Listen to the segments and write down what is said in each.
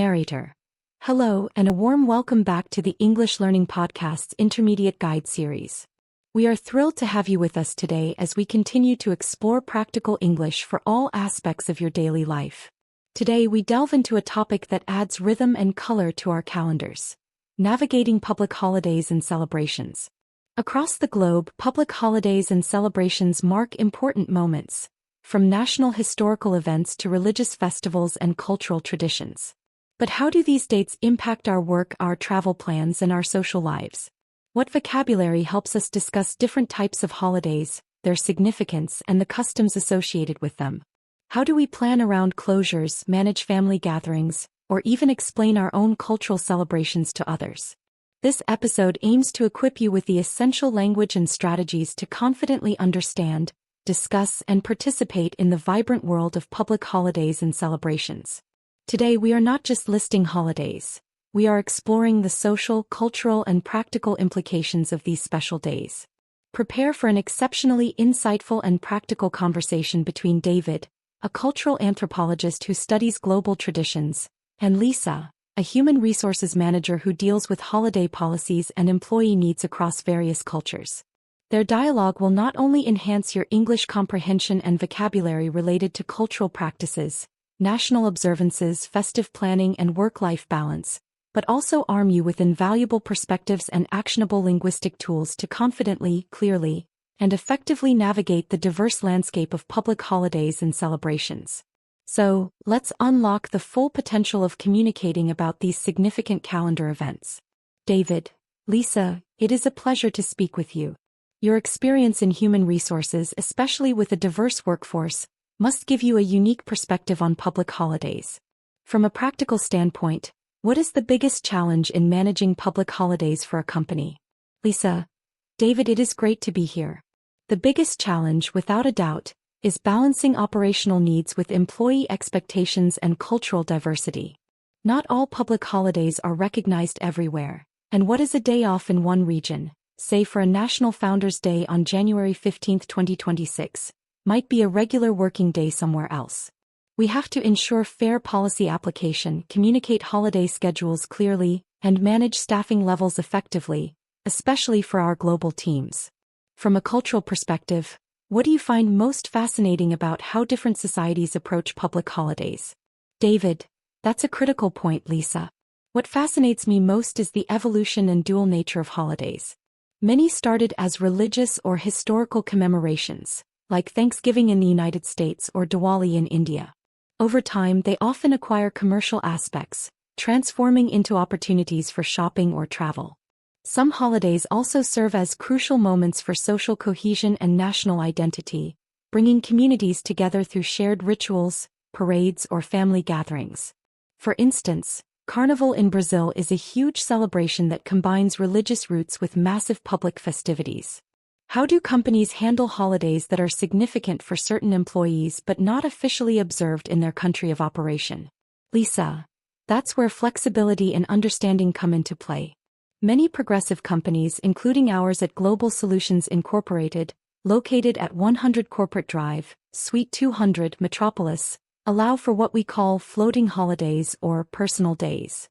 Narrator. Hello and a warm welcome back to the English Learning Podcast's Intermediate Guide series. We are thrilled to have you with us today as we continue to explore practical English for all aspects of your daily life. Today we delve into a topic that adds rhythm and color to our calendars: navigating public holidays and celebrations. Across the globe, public holidays and celebrations mark important moments, from national historical events to religious festivals and cultural traditions. But how do these dates impact our work, our travel plans, and our social lives? What vocabulary helps us discuss different types of holidays, their significance, and the customs associated with them? How do we plan around closures, manage family gatherings, or even explain our own cultural celebrations to others? This episode aims to equip you with the essential language and strategies to confidently understand, discuss, and participate in the vibrant world of public holidays and celebrations. Today we are not just listing holidays. We are exploring the social, cultural, and practical implications of these special days. Prepare for an exceptionally insightful and practical conversation between David, a cultural anthropologist who studies global traditions, and Lisa, a human resources manager who deals with holiday policies and employee needs across various cultures. Their dialogue will not only enhance your English comprehension and vocabulary related to cultural practices, national observances, festive planning, and work-life balance, but also arm you with invaluable perspectives and actionable linguistic tools to confidently, clearly, and effectively navigate the diverse landscape of public holidays and celebrations. So, let's unlock the full potential of communicating about these significant calendar events. David, Lisa, it is a pleasure to speak with you. Your experience in human resources, especially with a diverse workforce, must give you a unique perspective on public holidays. From a practical standpoint, what is the biggest challenge in managing public holidays for a company? Lisa, David, it is great to be here. The biggest challenge, without a doubt, is balancing operational needs with employee expectations and cultural diversity. Not all public holidays are recognized everywhere, and what is a day off in one region, say for a National Founders' Day on January 15, 2026, might be a regular working day somewhere else. We have to ensure fair policy application, communicate holiday schedules clearly, and manage staffing levels effectively, especially for our global teams. From a cultural perspective, what do you find most fascinating about how different societies approach public holidays? David, that's a critical point, Lisa. What fascinates me most is the evolution and dual nature of holidays. Many started as religious or historical commemorations, like Thanksgiving in the United States or Diwali in India. Over time, they often acquire commercial aspects, transforming into opportunities for shopping or travel. Some holidays also serve as crucial moments for social cohesion and national identity, bringing communities together through shared rituals, parades, or family gatherings. For instance, Carnival in Brazil is a huge celebration that combines religious roots with massive public festivities. How do companies handle holidays that are significant for certain employees but not officially observed in their country of operation? Lisa, that's where flexibility and understanding come into play. Many progressive companies, including ours at Global Solutions Incorporated, located at 100 Corporate Drive, Suite 200, Metropolis, allow for what we call floating holidays or personal days.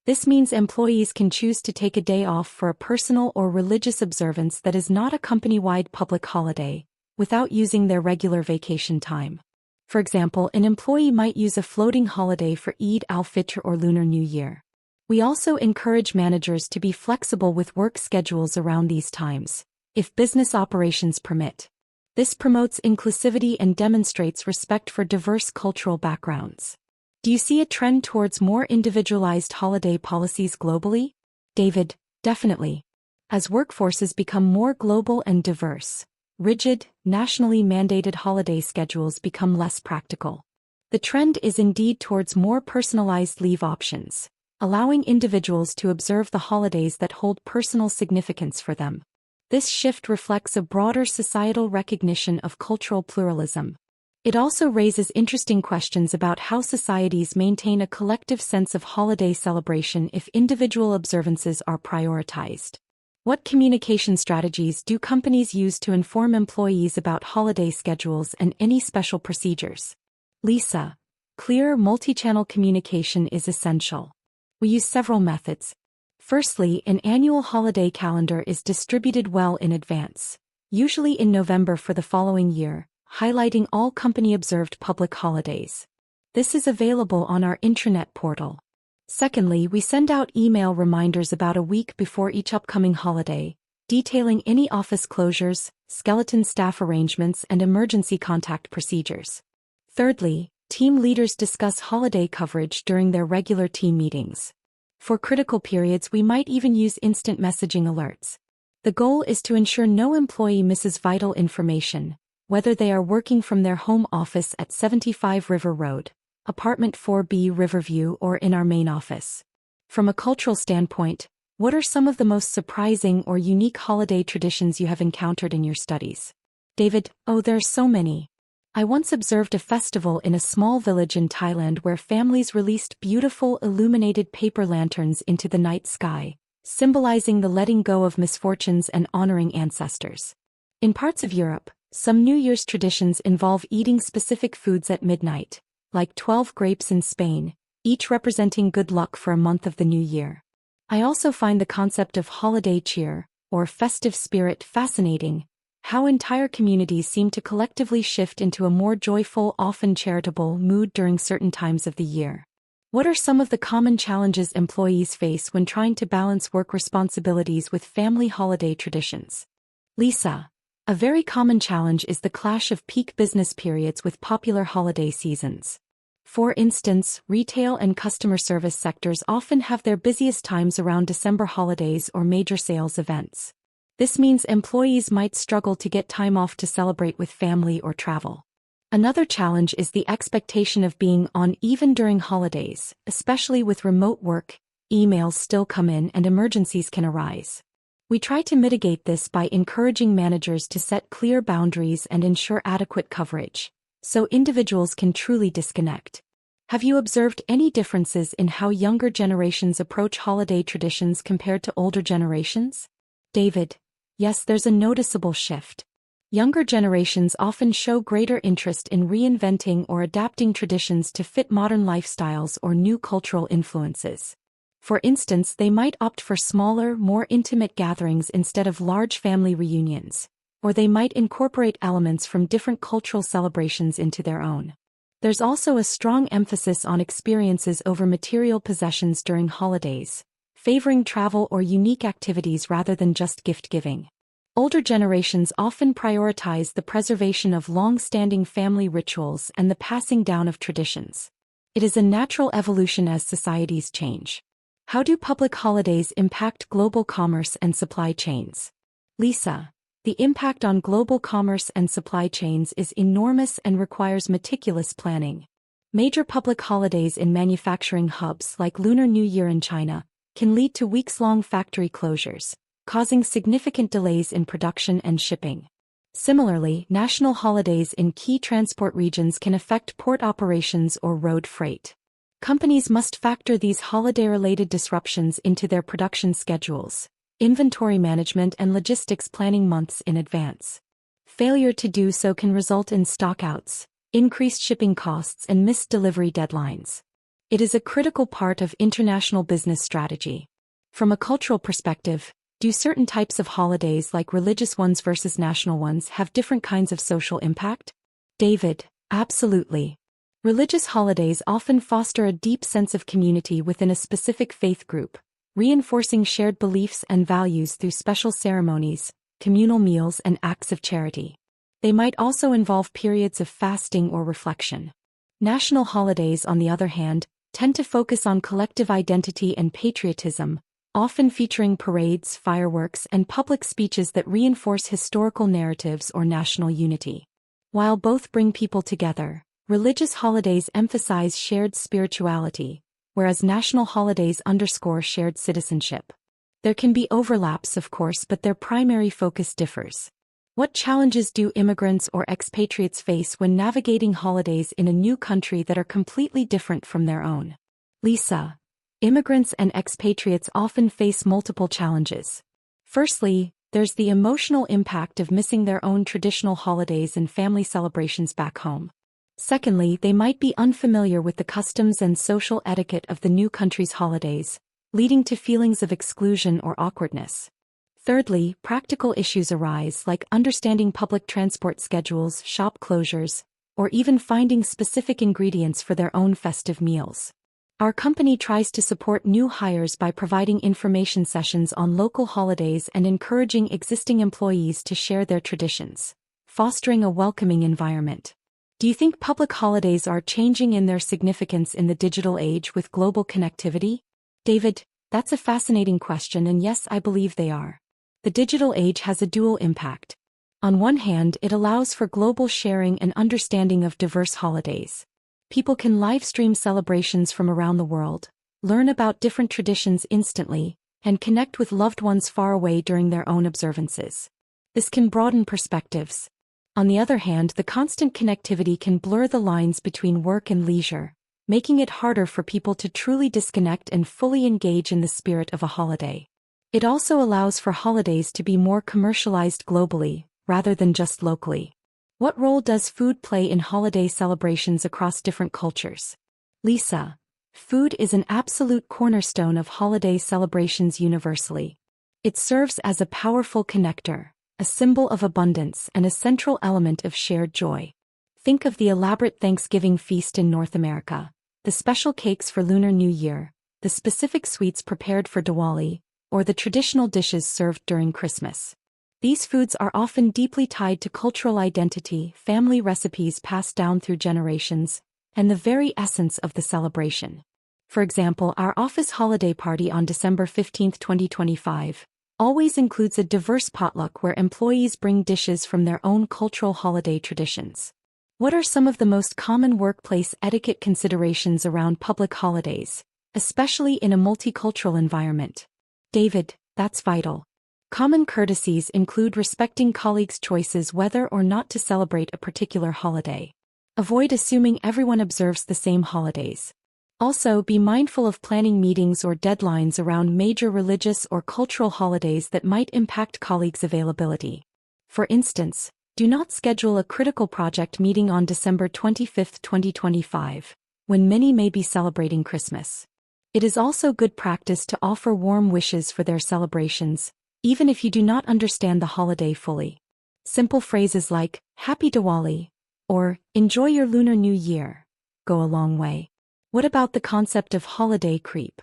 This means employees can choose to take a day off for a personal or religious observance that is not a company-wide public holiday, without using their regular vacation time. For example, an employee might use a floating holiday for Eid al-Fitr or Lunar New Year. We also encourage managers to be flexible with work schedules around these times, if business operations permit. This promotes inclusivity and demonstrates respect for diverse cultural backgrounds. Do you see a trend towards more individualized holiday policies globally? David, definitely. As workforces become more global and diverse, rigid, nationally mandated holiday schedules become less practical. The trend is indeed towards more personalized leave options, allowing individuals to observe the holidays that hold personal significance for them. This shift reflects a broader societal recognition of cultural pluralism. It also raises interesting questions about how societies maintain a collective sense of holiday celebration if individual observances are prioritized. What communication strategies do companies use to inform employees about holiday schedules and any special procedures? Lisa, Clear, multi-channel communication is essential. We use several methods. Firstly, an annual holiday calendar is distributed well in advance, usually in November for the following year, highlighting all company-observed public holidays. This is available on our intranet portal. Secondly, we send out email reminders about a week before each upcoming holiday, detailing any office closures, skeleton staff arrangements, and emergency contact procedures. Thirdly, team leaders discuss holiday coverage during their regular team meetings. For critical periods, we might even use instant messaging alerts. The goal is to ensure no employee misses vital information, whether they are working from their home office at 75 River Road, Apartment 4B Riverview, or in our main office. From a cultural standpoint, what are some of the most surprising or unique holiday traditions you have encountered in your studies? David: Oh, there are so many. I once observed a festival in a small village in Thailand where families released beautiful illuminated paper lanterns into the night sky, symbolizing the letting go of misfortunes and honoring ancestors. In parts of Europe, some New Year's traditions involve eating specific foods at midnight, like 12 grapes in Spain, each representing good luck for a month of the new year. I also find the concept of holiday cheer, or festive spirit, fascinating. How entire communities seem to collectively shift into a more joyful, often charitable mood during certain times of the year. What are some of the common challenges employees face when trying to balance work responsibilities with family holiday traditions? Lisa: A very common challenge is the clash of peak business periods with popular holiday seasons. For instance, retail and customer service sectors often have their busiest times around December holidays or major sales events. This means employees might struggle to get time off to celebrate with family or travel. Another challenge is the expectation of being on even during holidays, especially with remote work. Emails still come in and emergencies can arise. We try to mitigate this by encouraging managers to set clear boundaries and ensure adequate coverage, so individuals can truly disconnect. Have you observed any differences in how younger generations approach holiday traditions compared to older generations? David: Yes, there's a noticeable shift. Younger generations often show greater interest in reinventing or adapting traditions to fit modern lifestyles or new cultural influences. For instance, they might opt for smaller, more intimate gatherings instead of large family reunions, or they might incorporate elements from different cultural celebrations into their own. There's also a strong emphasis on experiences over material possessions during holidays, favoring travel or unique activities rather than just gift-giving. Older generations often prioritize the preservation of long-standing family rituals and the passing down of traditions. It is a natural evolution as societies change. How do public holidays impact global commerce and supply chains? Lisa: The impact on global commerce and supply chains is enormous and requires meticulous planning. Major public holidays in manufacturing hubs like Lunar New Year in China can lead to weeks-long factory closures, causing significant delays in production and shipping. Similarly, national holidays in key transport regions can affect port operations or road freight. Companies must factor these holiday-related disruptions into their production schedules, inventory management, and logistics planning months in advance. Failure to do so can result in stockouts, increased shipping costs, and missed delivery deadlines. It is a critical part of international business strategy. From a cultural perspective, do certain types of holidays, like religious ones versus national ones, have different kinds of social impact? David: Absolutely. Religious holidays often foster a deep sense of community within a specific faith group, reinforcing shared beliefs and values through special ceremonies, communal meals, and acts of charity. They might also involve periods of fasting or reflection. National holidays, on the other hand, tend to focus on collective identity and patriotism, often featuring parades, fireworks, and public speeches that reinforce historical narratives or national unity. While both bring people together, religious holidays emphasize shared spirituality, whereas national holidays underscore shared citizenship. There can be overlaps, of course, but their primary focus differs. What challenges do immigrants or expatriates face when navigating holidays in a new country that are completely different from their own? Lisa: Immigrants and expatriates often face multiple challenges. Firstly, there's the emotional impact of missing their own traditional holidays and family celebrations back home. Secondly, they might be unfamiliar with the customs and social etiquette of the new country's holidays, leading to feelings of exclusion or awkwardness. Thirdly, practical issues arise like understanding public transport schedules, shop closures, or even finding specific ingredients for their own festive meals. Our company tries to support new hires by providing information sessions on local holidays and encouraging existing employees to share their traditions, fostering a welcoming environment. Do you think public holidays are changing in their significance in the digital age with global connectivity? David, that's a fascinating question, and yes, I believe they are. The digital age has a dual impact. On one hand, it allows for global sharing and understanding of diverse holidays. People can live stream celebrations from around the world, learn about different traditions instantly, and connect with loved ones far away during their own observances. This can broaden perspectives. On the other hand, the constant connectivity can blur the lines between work and leisure, making it harder for people to truly disconnect and fully engage in the spirit of a holiday. It also allows for holidays to be more commercialized globally, rather than just locally. What role does food play in holiday celebrations across different cultures? Lisa, food is an absolute cornerstone of holiday celebrations universally. It serves as a powerful connector, a symbol of abundance, and a central element of shared joy. Think of the elaborate Thanksgiving feast in North America, the special cakes for Lunar New Year, the specific sweets prepared for Diwali, or the traditional dishes served during Christmas. These foods are often deeply tied to cultural identity, family recipes passed down through generations, and the very essence of the celebration. For example, our office holiday party on December 15, 2025, always includes a diverse potluck where employees bring dishes from their own cultural holiday traditions. What are some of the most common workplace etiquette considerations around public holidays, especially in a multicultural environment? David, that's vital. Common courtesies include respecting colleagues' choices whether or not to celebrate a particular holiday. Avoid assuming everyone observes the same holidays. Also, be mindful of planning meetings or deadlines around major religious or cultural holidays that might impact colleagues' availability. For instance, do not schedule a critical project meeting on December 25, 2025, when many may be celebrating Christmas. It is also good practice to offer warm wishes for their celebrations, even if you do not understand the holiday fully. Simple phrases like, Happy Diwali, or Enjoy your Lunar New Year, go a long way. What about the concept of holiday creep,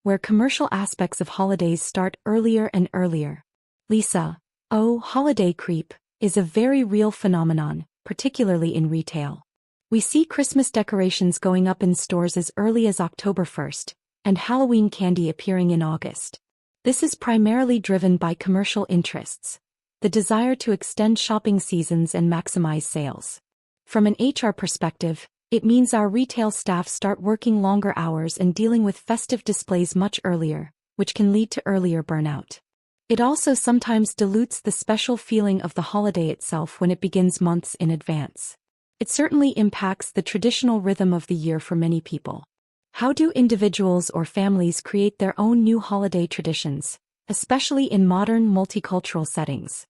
where commercial aspects of holidays start earlier and earlier? Lisa, holiday creep is a very real phenomenon, particularly in retail. We see Christmas decorations going up in stores as early as October 1st, and Halloween candy appearing in August. This is primarily driven by commercial interests, the desire to extend shopping seasons and maximize sales. From an HR perspective, it means our retail staff start working longer hours and dealing with festive displays much earlier, which can lead to earlier burnout. It also sometimes dilutes the special feeling of the holiday itself when it begins months in advance. It certainly impacts the traditional rhythm of the year for many people. How do individuals or families create their own new holiday traditions, especially in modern multicultural settings?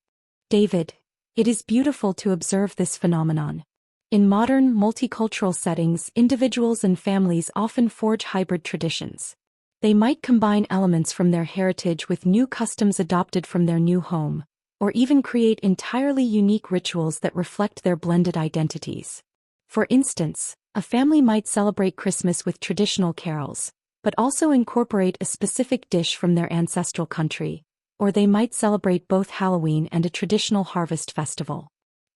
David, it is beautiful to observe this phenomenon. In modern multicultural settings, individuals and families often forge hybrid traditions. They might combine elements from their heritage with new customs adopted from their new home, or even create entirely unique rituals that reflect their blended identities. For instance, a family might celebrate Christmas with traditional carols, but also incorporate a specific dish from their ancestral country, or they might celebrate both Halloween and a traditional harvest festival.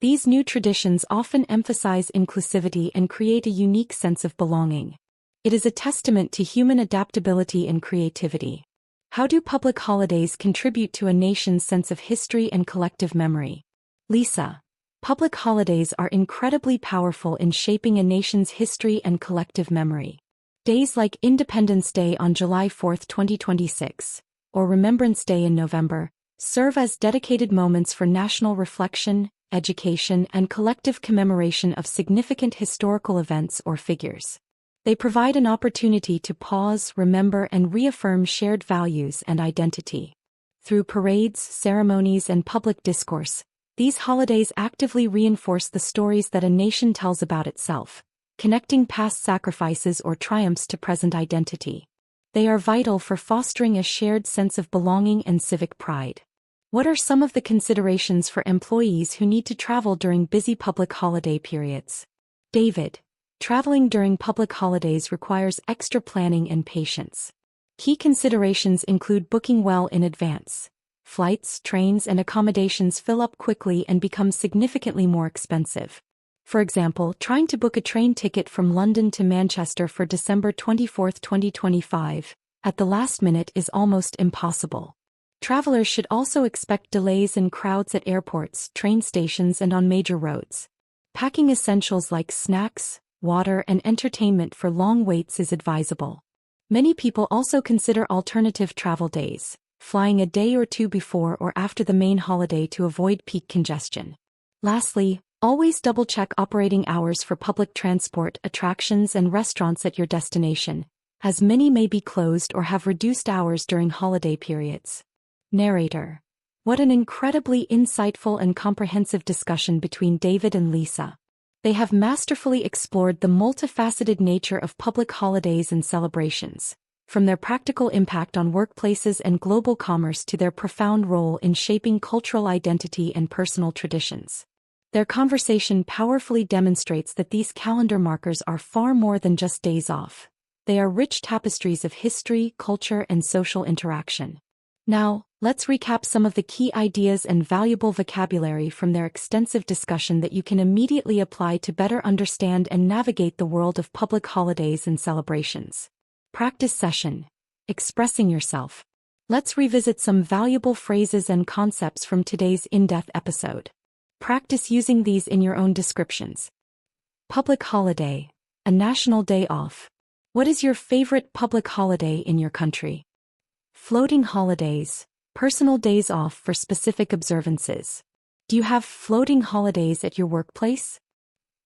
These new traditions often emphasize inclusivity and create a unique sense of belonging. It is a testament to human adaptability and creativity. How do public holidays contribute to a nation's sense of history and collective memory? Lisa, public holidays are incredibly powerful in shaping a nation's history and collective memory. Days like Independence Day on July 4, 2026, or Remembrance Day in November, serve as dedicated moments for national reflection, education, and collective commemoration of significant historical events or figures. They provide an opportunity to pause, remember, and reaffirm shared values and identity. Through parades, ceremonies, and public discourse, These holidays actively reinforce the stories that a nation tells about itself, connecting past sacrifices or triumphs to present identity. They are vital for fostering a shared sense of belonging and civic pride. What are some of the considerations for employees who need to travel during busy public holiday periods? David, traveling during public holidays requires extra planning and patience. Key considerations include booking well in advance. Flights, trains, and accommodations fill up quickly and become significantly more expensive. For example, trying to book a train ticket from London to Manchester for December 24, 2025, at the last minute is almost impossible. Travelers should also expect delays and crowds at airports, train stations, and on major roads. Packing essentials like snacks, water, and entertainment for long waits is advisable. Many people also consider alternative travel days, flying a day or two before or after the main holiday to avoid peak congestion. Lastly, always double-check operating hours for public transport, attractions, and restaurants at your destination, as many may be closed or have reduced hours during holiday periods. Narrator. What an incredibly insightful and comprehensive discussion between David and Lisa. They have masterfully explored the multifaceted nature of public holidays and celebrations, from their practical impact on workplaces and global commerce to their profound role in shaping cultural identity and personal traditions. Their conversation powerfully demonstrates that these calendar markers are far more than just days off. They are rich tapestries of history, culture, and social interaction. Now, let's recap some of the key ideas and valuable vocabulary from their extensive discussion that you can immediately apply to better understand and navigate the world of public holidays and celebrations. Practice session. Expressing yourself. Let's revisit some valuable phrases and concepts from today's in-depth episode. Practice using these in your own descriptions. Public holiday. A national day off. What is your favorite public holiday in your country? Floating holidays. Personal days off for specific observances. Do you have floating holidays at your workplace?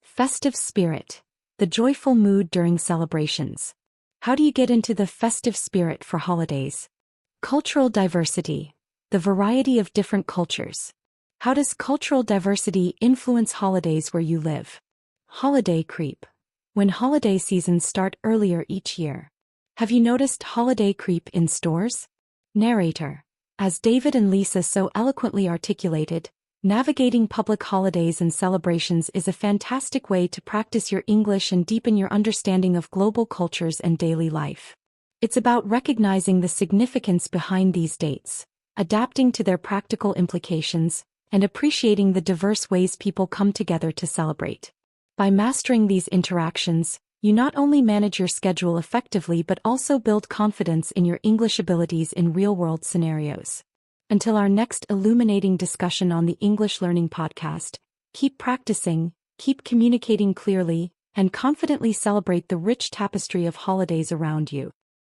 Festive spirit. The joyful mood during celebrations. How do you get into the festive spirit for holidays? Cultural diversity. The variety of different cultures. How does cultural diversity influence holidays where you live? Holiday creep. When holiday seasons start earlier each year. Have you noticed holiday creep in stores? Narrator. As David and Lisa so eloquently articulated, navigating public holidays and celebrations is a fantastic way to practice your English and deepen your understanding of global cultures and daily life. It's about recognizing the significance behind these dates, adapting to their practical implications, and appreciating the diverse ways people come together to celebrate. By mastering these interactions, you not only manage your schedule effectively but also build confidence in your English abilities in real-world scenarios. Until our next illuminating discussion on the English Learning Podcast, keep practicing, keep communicating clearly, and confidently celebrate the rich tapestry of holidays around you.